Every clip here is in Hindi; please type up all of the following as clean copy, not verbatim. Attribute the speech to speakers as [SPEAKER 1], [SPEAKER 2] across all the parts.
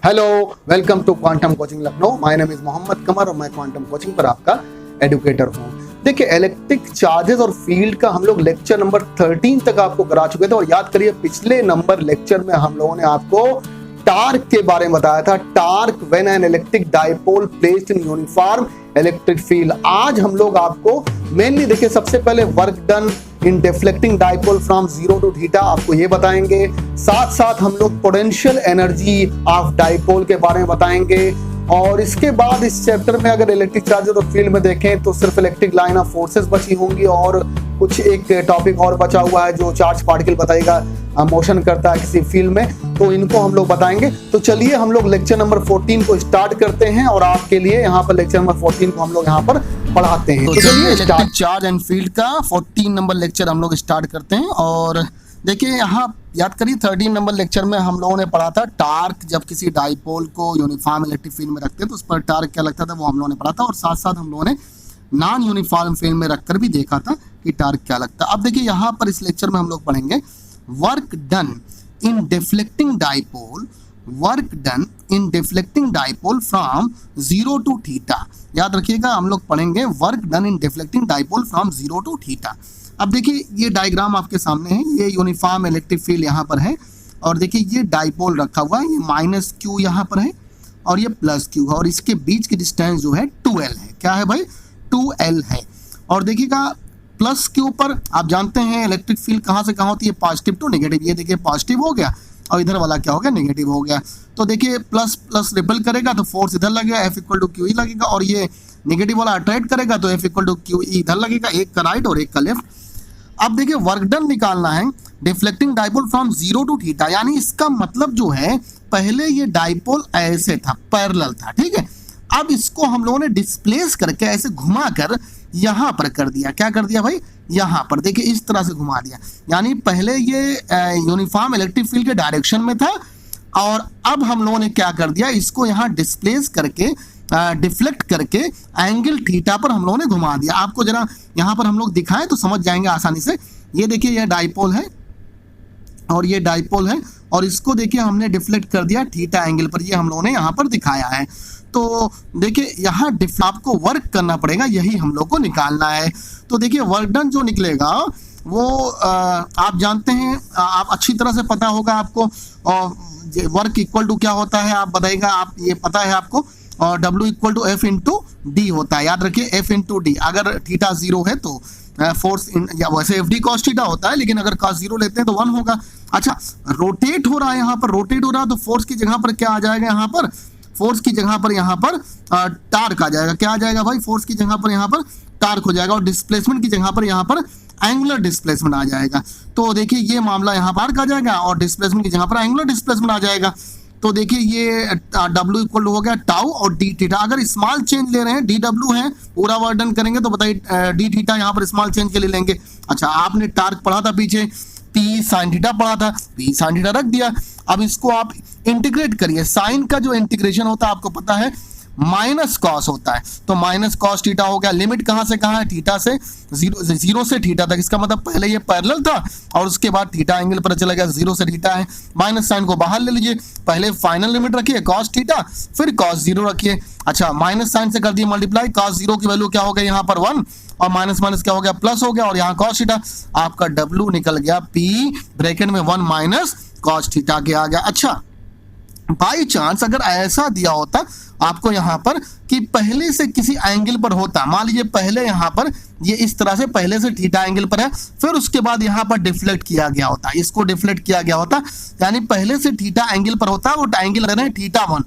[SPEAKER 1] Hello, welcome to quantum coaching Lucknow. My name is Mohammad Qamar और मैं क्वांटम कोचिंग पर आपका एडुकेटर हूँ। देखिए, इलेक्ट्रिक चार्जेस और फील्ड का हम लोग लेक्चर नंबर 13 तक आपको करा चुके थे। और याद करिए, पिछले नंबर लेक्चर में हम लोगों ने आपको टार्क के बारे में बताया था। Torque when an electric dipole placed in uniform electric field. आज हम लोग आपको मेनली देखिए, सबसे पहले work done in deflecting dipole from 0 to theta आपको ये बताएंगे। साथ साथ हम लोग पोटेंशियल एनर्जी ऑफ डाइपोल के बारे में बताएंगे। और इसके बाद इस चैप्टर में अगर इलेक्ट्रिक चार्जेस और फील्ड में देखें तो सिर्फ इलेक्ट्रिक लाइन ऑफ फोर्सेस बची होंगी और कुछ एक टॉपिक और बचा हुआ है जो चार्ज पार्टिकल बताएगा मोशन करता है किसी फील्ड में, तो इनको हम लोग बताएंगे। तो चलिए हम लोग लेक्चर नंबर 14 को स्टार्ट करते हैं और आपके लिए यहाँ पर लेक्चर नंबर 14 को हम लोग यहाँ पर पढ़ाते हैं। तो चलिए इलेक्ट्रिक चार्ज एंड फील्ड का 14 नंबर लेक्चर हम लोग स्टार्ट करते हैं। और देखिए, यहाँ याद करिए 13 नंबर लेक्चर में हम लोगों ने पढ़ा था टार्क। जब किसी डाइपोल को यूनिफॉर्म इलेक्ट्रिक फील्ड में रखते हैं तो उस पर टार्क क्या लगता था वो हम लोगों ने पढ़ा था। और साथ साथ हम लोगों ने नॉन यूनिफॉर्म फील्ड में रखकर भी देखा था कि टार्क क्या लगता है। अब देखिए, यहाँ पर इस लेक्चर में हम लोग पढ़ेंगे work done in deflecting dipole. Work done in deflecting dipole from 0 to theta. याद रखिएगा, हम लोग पढ़ेंगे work done in deflecting dipole from 0 to theta. अब देखिए, ये डायग्राम आपके सामने है। ये यूनिफॉर्म इलेक्ट्रिक फील्ड यहाँ पर है और देखिए ये डाइपोल रखा हुआ है। ये माइनस क्यू यहाँ पर है और ये प्लस क्यू है और इसके बीच की डिस्टेंस जो है 2L है। क्या है भाई? 2L है। और देखिएगा, प्लस के ऊपर आप जानते हैं इलेक्ट्रिक फील्ड कहाँ से कहाँ होती है? Positive to negative. ये देखिए पॉजिटिव हो गया और इधर वाला क्या हो गया? नेगेटिव हो गया। तो देखिए, प्लस प्लस रिपल करेगा तो फोर्स इधर लगेगा, F equal to Q E लगेगा। और ये नेगेटिव वाला अट्रैक्ट करेगा तो F equal to Q E इधर लगेगा, एक का राइट और एक का लेफ्ट। अब देखिए, वर्क डन निकालना है deflecting dipole from 0 to theta. यानी इसका मतलब जो है, पहले ये डाइपोल ऐसे था, पैरेलल था, ठीक है। अब इसको हम लोगों ने डिस्प्लेस करके ऐसे घुमाकर यहाँ पर कर दिया। क्या कर दिया भाई? यहाँ पर देखिए इस तरह से घुमा दिया। यानी पहले ये यूनिफॉर्म इलेक्ट्रिक फील्ड के डायरेक्शन में था और अब हम लोगों ने क्या कर दिया, इसको यहाँ डिस्प्लेस करके डिफ्लेक्ट करके एंगल थीटा पर हम लोगों ने घुमा दिया। आपको जरा यहाँ पर हम लोग दिखाएं तो समझ जाएंगे आसानी से। ये देखिए, ये डाइपोल है और ये डाइपोल है और इसको देखिए हमने डिफ्लेक्ट कर दिया थीटा एंगल पर। ये हम लोगों ने यहाँ पर दिखाया है। तो देखिए, यहाँ आपको वर्क करना पड़ेगा, यही हम लोग को निकालना है। तो देखिए, वर्क डन जो निकलेगा वो आप जानते हैं, आप अच्छी तरह से पता होगा आपको। वर्क इक्वल टू क्या होता है आप बताइएगा? आप ये पता है आपको। और W equal to F into D होता है। याद रखिए, F इंटू डी। अगर थीटा 0 है तो फोर्स या वैसे एफ डी कॉस थीटा होता है, लेकिन अगर कॉस 0 लेते हैं तो 1 होगा। अच्छा, रोटेट हो रहा है, यहाँ पर रोटेट हो रहा है तो फोर्स की जगह पर क्या आ जाएगा? यहाँ पर फोर्स की जगह पर यहाँ पर टार्क आ जाएगा। क्या आ जाएगा भाई? फोर्स की जगह पर यहाँ पर टार्क हो जाएगा और डिस्प्लेसमेंट की जगह पर यहाँ पर एंगुलर डिस्प्लेसमेंट आ जाएगा। तो देखिए, ये मामला यहाँ पर आ जाएगा और डिस्प्लेसमेंट की जगह पर एंगुलर डिस्प्लेसमेंट आ जाएगा। तो देखिए, ये W इक्वल हो गया टाउ और डी थीटा। अगर स्मॉल चेंज ले रहे हैं, DW है, पूरा वर्डन करेंगे तो बताइए डी थीटा यहाँ पर स्मॉल चेंज के लिए लेंगे। अच्छा, आपने टार्क पढ़ा था पीछे, P साइन थीटा पढ़ा था, P साइन थीटा रख दिया। अब इसको आप इंटीग्रेट करिए। साइन का जो इंटीग्रेशन होता है आपको पता है माइनस कॉस होता है, तो माइनस कॉस थीटा हो गया। लिमिट कहां से कहां है? थीटा से 0 से थीटा तक। इसका मतलब पहले ये पैरेलल था और उसके बाद थीटा एंगल पर चला गया। 0 से थीटा है, माइनस साइन को बाहर ले लीजिए। पहले फाइनल लिमिट रखिए कॉस थीटा, फिर कॉस 0 रखिए। अच्छा, माइनस साइन से कर दिए मल्टीप्लाई। कॉस 0 की वैल्यू क्या हो गया? यहाँ पर 1 और माइनस माइनस क्या हो गया? प्लस हो गया। और यहाँ कॉस थीटा, आपका W निकल गया P ब्रैकेट में 1 माइनस कॉस थीटा के आ गया। अच्छा, बाई चांस अगर ऐसा दिया होता आपको यहाँ पर कि पहले से किसी एंगल पर होता, मान लीजिए पहले यहाँ पर ये इस तरह से पहले से थीटा एंगल पर है, फिर उसके बाद यहाँ पर डिफ्लेक्ट किया गया होता, इसको डिफ्लेक्ट किया गया होता, यानी पहले से थीटा एंगल पर होता, वो एंगल रह रहे हैं थीटा 1।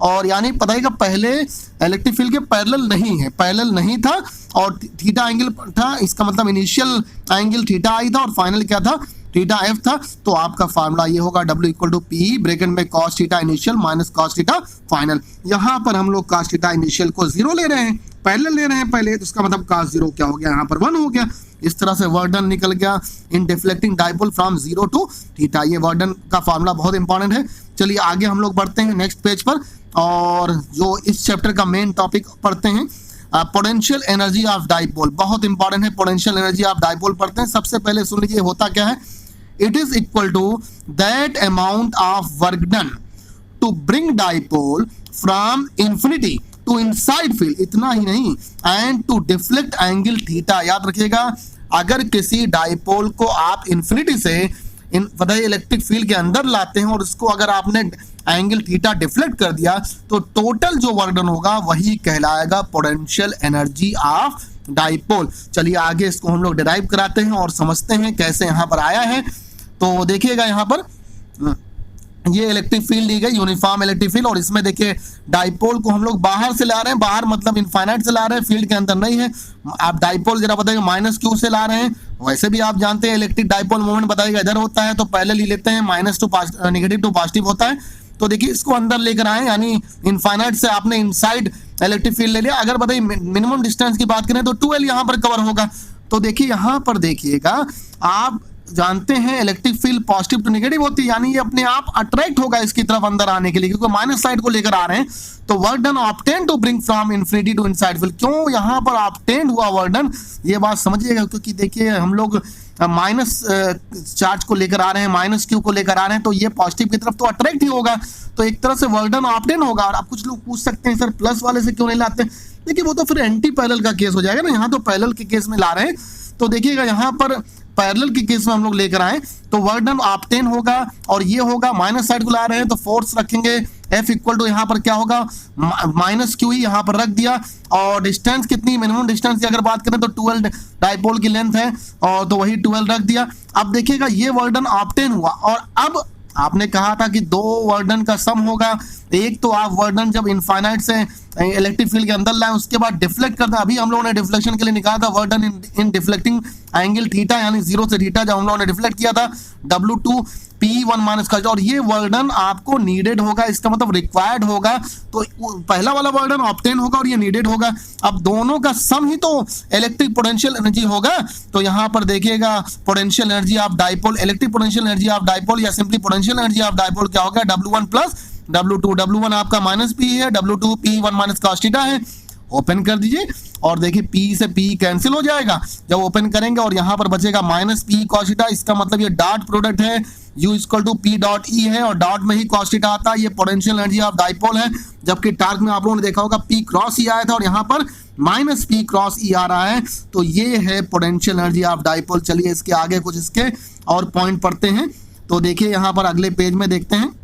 [SPEAKER 1] और यानी पता है कि पहले इलेक्ट्रिक फील्ड के पैरेलल नहीं है, पैरेलल नहीं था और थीटा एंगल था। इसका मतलब इनिशियल एंगल थीटा आई था और फाइनल क्या था? थीटा F था। तो आपका फार्मूला ये होगा W equal to P bracket में cos theta initial minus cos theta final. यहाँ पर हम लोग cos थीटा इनिशियल को 0 ले रहे हैं, पैरेलल ले रहे हैं पहले, तो इसका मतलब cos 0 क्या हो गया? यहाँ पर 1 हो गया। इस तरह से वर्क डन निकल गया in deflecting dipole from 0 to theta. ये वर्क डन का फार्मूला बहुत इंपॉर्टेंट है। चलिए आगे हम लोग बढ़ते हैं नेक्स्ट पेज पर और जो इस चैप्टर का मेन टॉपिक पढ़ते हैं, पोटेंशियल एनर्जी ऑफ डाइपोल। बहुत इंपॉर्टेंट है, पोटेंशियल एनर्जी ऑफ डाइपोल पढ़ते हैं। सबसे पहले सुन लीजिए होता क्या है। It is equal to that amount of work done to bring dipole from infinity to inside field, इतना ही नहीं, and to deflect angle theta. याद रखिएगा, अगर किसी डाइपोल को आप इंफिनिटी से इलेक्ट्रिक फील्ड के अंदर लाते हैं और उसको अगर आपने एंगल थीटा डिफ्लेक्ट कर दिया तो टोटल जो वर्क डन होगा वही कहलाएगा पोटेंशियल एनर्जी ऑफ डाइपोल। चलिए आगे इसको हम लोग डिराइव कराते हैं और समझते हैं कैसे यहाँ पर आया है। तो देखिएगा यहाँ पर ये इलेक्ट्रिक फील्ड दी गई, यूनिफॉर्म इलेक्ट्रिक फील्ड, और इसमें देखिए डाइपोल को हम लोग बाहर से ला रहे हैं, बाहर मतलब इनफाइनाइट से ला रहे हैं, फील्ड के अंदर नहीं है। आप डाइपोल जरा बताइए माइनस क्यू से ला रहे हैं, वैसे भी आप जानते हैं इलेक्ट्रिक डाइपोल मोमेंट बताइएगा इधर होता है तो पहले ले लेते हैं, minus to negative to positive होता है। तो देखिए इसको अंदर लेकर आए, यानी इनफाइनाइट से आपने इनसाइड इलेक्ट्रिक फील्ड ले लिया। अगर बताइए मिनिमम डिस्टेंस की बात करें तो 2L यहाँ पर कवर होगा। तो देखिए यहाँ पर देखिएगा, आप जानते हैं electric field positive to negative होती है, यानी ये अपने आप अट्रैक्ट होगा इसकी तरफ अंदर आने के लिए, क्योंकि माइनस साइड को लेकर आ रहे हैं। तो work done obtain to bring from infinity to inside field, क्यों यहाँ पर ऑब्टेन हुआ वर्क डन, ये बात समझिएगा, क्योंकि देखिए हम लोग माइनस चार्ज को लेकर आ रहे हैं, माइनस क्यू को लेकर आ रहे हैं, तो ये पॉजिटिव की तरफ तो अट्रैक्ट ही होगा, तो एक तरह से वर्क डन ऑब्टेन होगा। और आप कुछ लोग पूछ सकते हैं सर प्लस वाले से क्यों नहीं लाते, देखिए वो तो फिर एंटी पैरेलल का केस हो जाएगा ना, यहाँ तो पैरेलल के केस में ला रहे हैं। तो देखिएगा यहाँ पर पैरेलल के केस में हम लोग लेकर आए तो वर्क डन ऑब्टेन होगा, और ये होगा माइनस साइड को ला रहे हैं तो फोर्स रखेंगे F इक्वल टू यहाँ पर क्या होगा माइनस क्यू ही यहाँ पर रख दिया, और डिस्टेंस कितनी, मिनिमम डिस्टेंस की अगर बात करें तो 12 डाइपोल की लेंथ है, और तो वही 12 रख दिया। अब देखिएगा ये वर्क डन ऑब्टेन हुआ, और अब आपने कहा था कि दो वर्क डन का सम होगा, एक तो आप वर्क डन जब इनफाइनाइट से इलेक्ट्रिक फील्ड के अंदर लाए उसके बाद डिफ्लेक्ट करता है, अभी हम लोगों ने डिफ्लेक्शन के लिए निकाला था work done in deflecting angle theta, यानी 0 से थीटा जब हम लोगों ने डिफ्लेक्ट किया था W2 P1 माइनस का, और ये वर्क डन आपको नीडेड होगा, इसका मतलब रिक्वायर्ड होगा। तो पहला वाला वर्क डन ऑब्टेन होगा और ये नीडेड होगा, अब दोनों का सम ही तो इलेक्ट्रिक पोटेंशियल एनर्जी होगा। तो यहाँ पर देखिएगा potential energy of dipole, electric potential energy of dipole या simply potential energy of dipole क्या होगा W1 प्लस W2, W1 आपका माइनस P है, W2 P1 minus cos theta है। ओपन कर दीजिए और देखिए P से P कैंसिल हो जाएगा जब ओपन करेंगे, और यहाँ पर बचेगा माइनस P cos थीटा, इसका मतलब ये डॉट प्रोडक्ट है, U equal to P dot E है, और डॉट में ही cos थीटा आता है, ये पोटेंशियल एनर्जी ऑफ डाइपोल है। जबकि टार्क में आप लोगों ने देखा होगा P क्रॉस E आया था और यहाँ पर माइनस P क्रॉस E आ रहा है, तो ये है पोटेंशियल एनर्जी ऑफ डाइपोल। चलिए इसके आगे कुछ इसके और पॉइंट पढ़ते हैं। तो देखिए यहाँ पर अगले पेज में देखते हैं,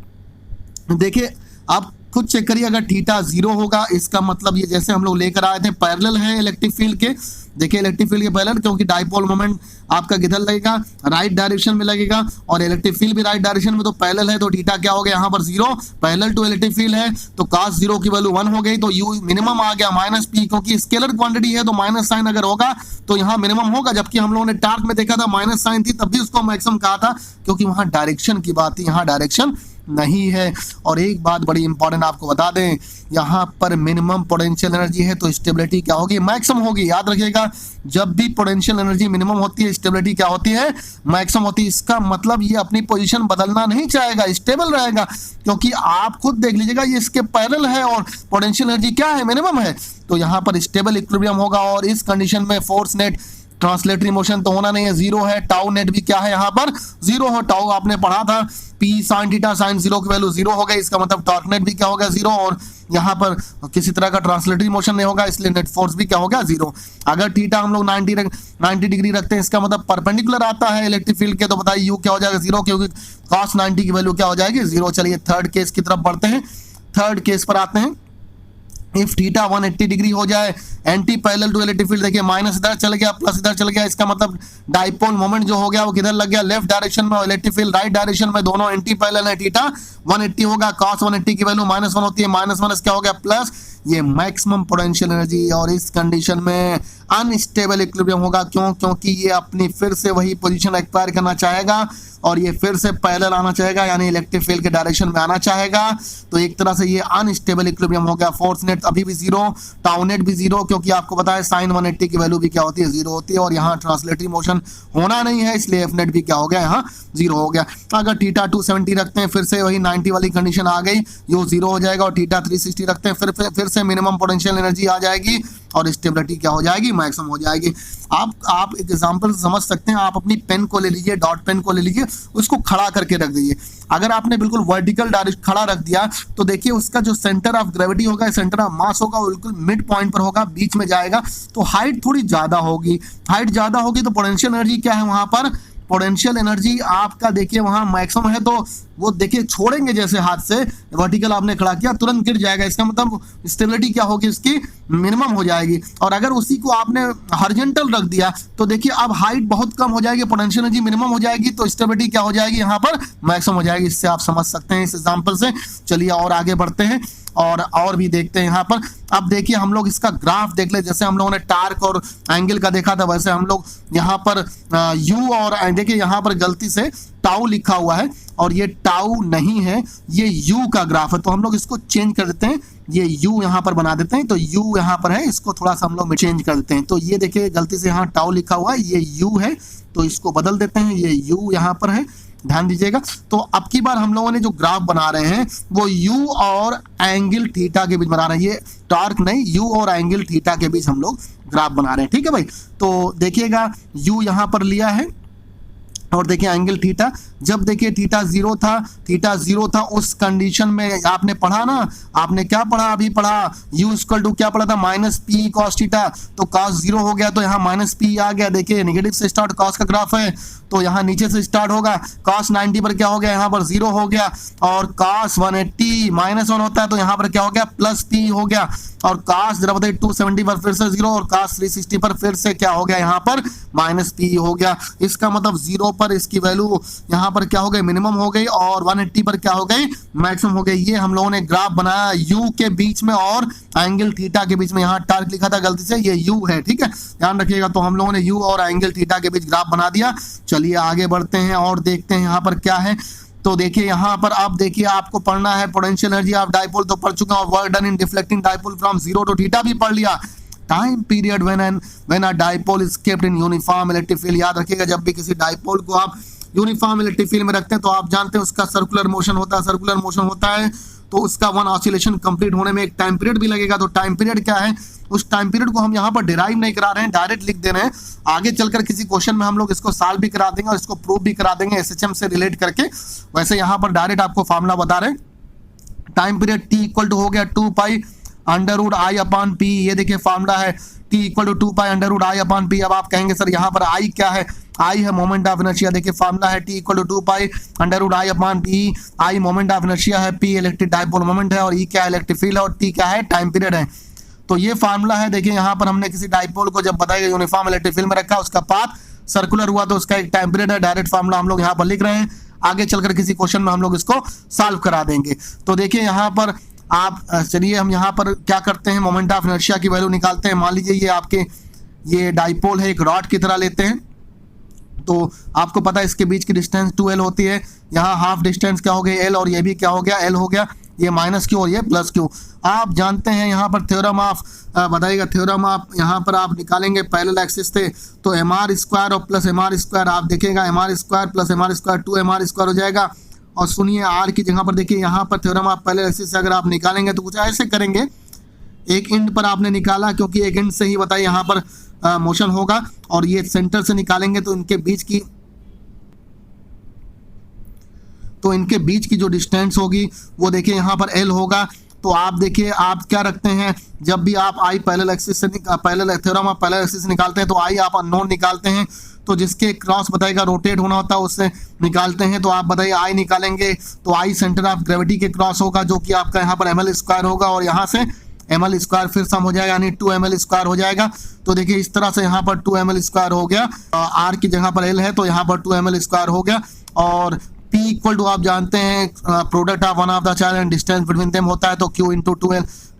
[SPEAKER 1] देखिए आप खुद चेक करिए, अगर थीटा 0 होगा इसका मतलब ये जैसे हम लोग लेकर आए थे पैरेलल है इलेक्ट्रिक फील्ड के, देखिए इलेक्ट्रिक फील्ड के पैरेलल, क्योंकि डाइपोल मोमेंट आपका किधर लगेगा राइट डायरेक्शन में लगेगा, और इलेक्ट्रिक फील्ड भी राइट डायरेक्शन में, तो पैरेलल है तो थीटा क्या हो गया यहाँ पर 0, पैरेलल टू इलेक्ट्रिक फील्ड है तो cos 0 की वैल्यू 1 हो गई, तो U मिनिमम आ गया माइनस P, क्योंकि स्केलर क्वांटिटी है तो माइनस साइन अगर होगा तो यहाँ मिनिमम होगा। जबकि हम लोगों ने टार्क में देखा था माइनस साइन थी तब भी उसको मैक्सिमम कहा था, क्योंकि वहां डायरेक्शन की बात थी, यहाँ डायरेक्शन नहीं है। और एक बात बड़ी इंपॉर्टेंट आपको बता दें, यहाँ पर मिनिमम पोटेंशियल एनर्जी है तो स्टेबिलिटी क्या होगी, मैक्सिमम होगी। याद रखिएगा जब भी पोटेंशियल एनर्जी मिनिमम होती है स्टेबिलिटी क्या होती है, मैक्सिमम होती है। इसका मतलब ये अपनी पोजीशन बदलना नहीं चाहेगा, स्टेबल रहेगा, क्योंकि आप खुद देख लीजिएगा ये इसके पैरेलल है और पोटेंशियल एनर्जी क्या है मिनिमम है, तो यहाँ पर स्टेबल इक्विलिब्रियम होगा। और इस कंडीशन में फोर्स नेट ट्रांसलेटरी मोशन तो होना नहीं है, 0 है, टाउ नेट भी क्या है यहाँ पर 0 हो, टाउ आपने पढ़ा था P sin थीटा sin 0 की वैल्यू 0 हो गई, इसका मतलब टॉर्क नेट भी क्या हो गया 0, और यहाँ पर किसी तरह का ट्रांसलेटरी मोशन नहीं होगा, इसलिए नेट फोर्स भी क्या हो गया 0। अगर थीटा हम लोग 90 डिग्री रखते हैं, इसका मतलब परपेंडिकुलर आता है इलेक्ट्रिक फील्ड के, तो बताइए U क्या हो जाएगा 0, क्योंकि cos 90 की वैल्यू क्या हो जाएगी 0। चलिए थर्ड केस की तरफ बढ़ते हैं, थर्ड केस पर आते हैं। इफ थीटा 180 डिग्री हो जाए antiparallel to electric field, देखिए माइनस इधर चल गया प्लस इधर चल गया, इसका मतलब डाइपोल मोमेंट जो हो गया वो किधर लग गया लेफ्ट डायरेक्शन में, और इलेक्ट्रिक फील्ड राइट डायरेक्शन में, दोनों एंटी पैरेलल है। थीटा 180 होगा, cos 180 की वैल्यू -1 होती है, माइनस क्या हो गया प्लस, ये मैक्सिमम पोटेंशियल एनर्जी। और इस कंडीशन में अनस्टेबल इक्विलिब्रियम होगा, क्यों, क्योंकि ये अपनी फिर से वही पोजीशन एक्वायर करना चाहेगा और ये फिर से पैरेलल आना चाहेगा, यानी इलेक्ट्रिक फील्ड के डायरेक्शन में आना चाहेगा। तो एक तरह से ये अनस्टेबल इक्विलिब्रियम हो गया। फोर्स नेट अभी भी 0, टाउ नेट भी 0, क्योंकि आपको पता है sin 180 की वैल्यू भी क्या होती है 0 होती है, और यहाँ ट्रांसलेटरी मोशन होना नहीं है, इसलिए एफ नेट भी क्या हो गया यहाँ 0 हो गया। अगर थीटा 270 रखते हैं फिर से वही 90 वाली कंडीशन आ गई, U 0 हो जाएगा, और थीटा 360 रखते हैं फिर से मिनिमम पोटेंशियल एनर्जी आ जाएगी और स्टेबिलिटी क्या हो जाएगी, मैक्सिमम हो जाएगी। आप एक एग्जांपल समझ सकते हैं। आप अपनी पेन को ले लीजिए, डॉट पेन को ले लीजिए, उसको खड़ा करके रख दीजिए। अगर आपने बिल्कुल वर्टिकल डायरेक्ट खड़ा रख दिया तो देखिए उसका जो सेंटर ऑफ ग्रेविटी होगा, सेंटर ऑफ मास होगा, वो बिल्कुल मिड पॉइंट पर होगा, बीच में जाएगा। तो हाइट थोड़ी ज्यादा होगी, हाइट ज्यादा होगी तो पोटेंशियल एनर्जी क्या है वहां पर, पोटेंशियल एनर्जी आपका देखिए वहां मैक्सिमम है। तो वो देखिए छोड़ेंगे जैसे हाथ से, वर्टिकल आपने खड़ा किया तुरंत गिर जाएगा, इसका मतलब स्टेबिलिटी क्या होगी इसकी, मिनिमम हो जाएगी। और अगर उसी को आपने हॉरिजॉन्टल रख दिया तो देखिए अब हाइट बहुत कम हो जाएगी, पोटेंशियल एनर्जी मिनिमम हो जाएगी, तो स्टेबिलिटी क्या हो जाएगी यहाँ पर, मैक्सिमम हो जाएगी। इससे आप समझ सकते हैं इस एग्जाम्पल से। चलिए और आगे बढ़ते हैं और भी देखते हैं यहाँ पर। अब देखिए हम लोग इसका ग्राफ देख ले, जैसे हम लोगों ने टार्क और एंगल का देखा था, वैसे हम लोग यहाँ पर यू और देखिए यहाँ पर गलती से टाउ लिखा हुआ है और ये टाउ नहीं है, ये यू का ग्राफ है। तो हम लोग इसको चेंज कर देते हैं, ये यू यहाँ पर बना देते हैं। तो यू यहाँ पर है, इसको थोड़ा सा हम लोग चेंज कर देते हैं। तो ये देखिए गलती से यहाँ टाउ लिखा हुआ है, ये यू है, तो इसको बदल देते हैं, ये यू यहाँ पर है, ध्यान दीजिएगा। तो अब की बार हम लोगों ने जो ग्राफ बना रहे हैं वो यू और एंगल थीटा के बीच बना रहे हैं, ये टॉर्क नहीं, यू और एंगल थीटा के बीच हम लोग ग्राफ बना रहे हैं, ठीक है भाई। तो देखिएगा यू यहाँ पर लिया है और देखिए एंगल थीटा, जब देखिए थीटा जीरो था उस कंडीशन में आपने पढ़ा ना, आपने क्या पढ़ा, अभी पढ़ा u इक्वल टू क्या पढ़ा था, माइनस पी कॉस थीटा। तो कॉस जीरो हो गया तो यहाँ माइनस पी आ गया। देखिए नेगेटिव से स्टार्ट कॉस का ग्राफ है तो यहाँ नीचे से स्टार्ट होगा, कॉस 90 पर क्या हो गया, यहाँ पर जीरो हो गया। और कॉस 180 माइनस 1 होता है तो यहाँ पर क्या हो गया, प्लस पी हो गया। और कॉस जरा बताइए 270 पर फिर से जीरो और कॉस 360 पर फिर से क्या हो गया, यहाँ पर माइनस पी हो गया। इसका मतलब जीरो पर इसकी वैल्यू यहाँ पर क्या हो गई, मिनिमम हो गई, और 180 पर क्या हो गई, मैक्सिमम हो गई। ये हम लोगों ने ग्राफ बनाया यू के बीच में और एंगल थीटा के बीच में। यहाँ टार्क लिखा था गलती से, ये यू है, ठीक है, ध्यान रखिएगा। तो हम लोगों ने यू और एंगल थीटा के बीच ग्राफ बना दिया। चलिए आगे बढ़ते हैं और देखते हैं यहाँ पर क्या है। तो देखिए यहाँ पर आप देखिए, आपको पढ़ना है पोटेंशियल एनर्जी ऑफ डाइपोल तो पढ़ चुका हूं, work done in deflecting dipole from zero to theta भी पढ़ लिया। Time period when a dipole is kept in uniform electric field, याद रखिएगा जब भी किसी डाइपोल को आप यूनिफॉर्म इलेक्ट्रिक फील्ड में रखते हैं तो आप जानते हैं उसका सर्कुलर मोशन होता है, तो उसका वन ऑसिलेशन कंप्लीट होने में एक टाइम पीरियड भी लगेगा। तो टाइम पीरियड क्या है, उस टाइम पीरियड को हम यहाँ पर डिराइव नहीं करा रहे हैं, डायरेक्ट लिख दे रहे हैं। आगे चलकर किसी क्वेश्चन में हम लोग इसको सॉल्व भी करा देंगे और इसको प्रूव भी करा देंगे एसएचएम से रिलेट करके। वैसे यहाँ पर डायरेक्ट आपको फॉर्मूला बता रहे हैं। Time period T equal to हो गया 2 pi under root I upon P, ये देखिए फॉर्मूला है T equal to 2 pi under root I upon P. अब आप कहेंगे सर यहाँ पर आई क्या है, आई है मोमेंट ऑफ इनर्शिया। देखिए फॉर्मूला है T equal to 2 pi under root I upon P. I moment of inertia है, पी इलेक्ट्रिक डाइपोल मोमेंट है और ई क्या है, इलेक्ट्रिक फील्ड है, और टी क्या है, टाइम पीरियड है। तो ये फार्मूला है। देखिए यहाँ पर हमने किसी डाइपोल को जब बताया यूनिफॉर्म इलेक्ट्रिक फील्ड में रखा, उसका पाथ सर्कुलर हुआ तो उसका एक टाइम पीरियड है। डायरेक्ट फार्मूला हम लोग यहाँ पर लिख रहे हैं, आगे चलकर किसी क्वेश्चन में हम लोग इसको सॉल्व करा देंगे। तो देखिए यहाँ पर आप चलिए हम यहाँ पर क्या करते हैं, मोमेंट ऑफ इनर्शिया की वैल्यू निकालते हैं। मान लीजिए ये आपके ये डाइपोल है, एक रॉड की तरह लेते हैं। तो आपको पता है इसके बीच की डिस्टेंस 2l होती है। यहाँ हाफ डिस्टेंस क्या हो गई, l, और ये भी क्या हो गया, l हो गया। ये माइनस क्यू और ये प्लस क्यू। आप जानते हैं यहाँ पर थ्योरम ऑफ बताइएगा, थ्योरम आप यहाँ पर आप निकालेंगे पैरेलल एक्सिस से, तो एम आर स्क्वायर और प्लस एम आर स्क्वायर, आप देखेगा M R square plus M R square 2mr square हो जाएगा। और सुनिए आर की जगह पर देखिए यहाँ पर थ्योरम ऑफ पैरेलल एक्सिस से अगर आप निकालेंगे तो कुछ ऐसे करेंगे, एक एंड पर आपने निकाला क्योंकि एक एंड से ही बताइए यहाँ पर मोशन होगा, और ये सेंटर से निकालेंगे तो इनके बीच की जो डिस्टेंस होगी वो देखिए यहाँ पर l होगा। तो आप देखिए आप क्या रखते हैं, जब भी आप आई पैरेलल एक्सिस से थ्योरम ऑफ पैरेलल एक्सिस से निकालते हैं तो आई आप अननोन निकालते हैं, तो जिसके क्रॉस बताएगा रोटेट होना होता है उससे निकालते हैं। तो आप बताइए आई निकालेंगे तो आई सेंटर ऑफ ग्रेविटी के क्रॉस होगा जो कि आपका यहाँ पर ml स्क्वायर होगा, और यहाँ से ml स्क्वायर फिर सम हो जाएगा यानी 2ml स्क्वायर हो जाएगा। तो देखिए इस तरह से यहाँ पर 2ml स्क्वायर हो गया, r की जगह पर l है तो यहाँ पर 2ml स्क्वायर हो गया। और P इक्वल टू आप जानते हैं product of one of the charge and distance between them होता है, तो Q इंटू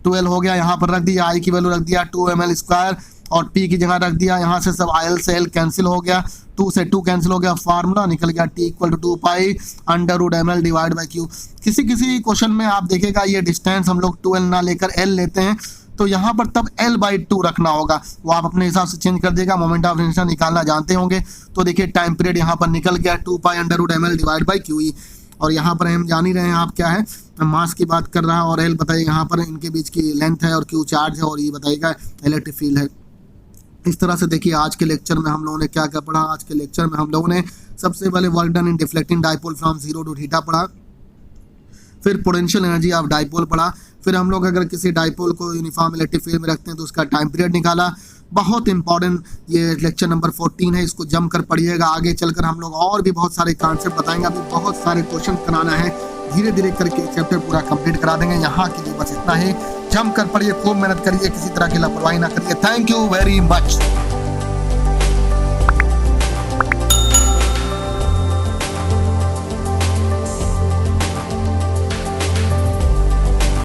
[SPEAKER 1] 2l हो गया। यहाँ पर रख दिया I की वैल्यू रख दिया 2ml स्क्वायर, और P की जगह रख दिया, यहाँ से सब l से l कैंसिल हो गया, 2 से 2 कैंसिल हो गया, फार्मूला निकल गया T equal to 2 pi under root ml divide by Q। किसी क्वेश्चन में आप देखेगा ये डिस्टेंस हम लोग 2l ना लेकर l लेते हैं, तो यहाँ पर तब l/2 रखना होगा, वो आप अपने हिसाब से चेंज कर देगा। मोमेंट ऑफ इनर्शिया निकालना जानते होंगे। तो देखिए टाइम पीरियड यहाँ पर निकल गया 2 pi under root ml divide by QE, और यहाँ पर हम जान ही रहे हैं आप क्या है, मास की बात कर रहा है और एल बताइएगा यहाँ पर इनके बीच की लेंथ है और क्यू चार्ज है और ये बताइएगा इलेक्ट्रिक फील्ड है। इस तरह से देखिए आज के लेक्चर में हम लोगों ने क्या क्या पढ़ा। आज के लेक्चर में हम लोगों ने सबसे पहले work done in deflecting dipole from 0 to theta पढ़ा, फिर पोटेंशियल एनर्जी ऑफ डाइपोल पढ़ा, फिर हम लोग अगर किसी डाइपोल को यूनिफॉर्म इलेक्ट्रिक फील्ड में रखते हैं तो उसका टाइम पीरियड निकाला। बहुत इंपॉर्टेंट ये लेक्चर नंबर 14 है, इसको जम कर पढ़िएगा। आगे चलकर हम लोग और भी बहुत सारे कॉन्सेप्ट बताएंगे, अभी बहुत सारे क्वेश्चन कराना है, धीरे धीरे करके चैप्टर पूरा कंप्लीट करा देंगे। यहाँ के लिए बस इतना ही, जम कर पढ़िए, खूब मेहनत करिए, किसी तरह की लापरवाही ना करिए। Thank you very much.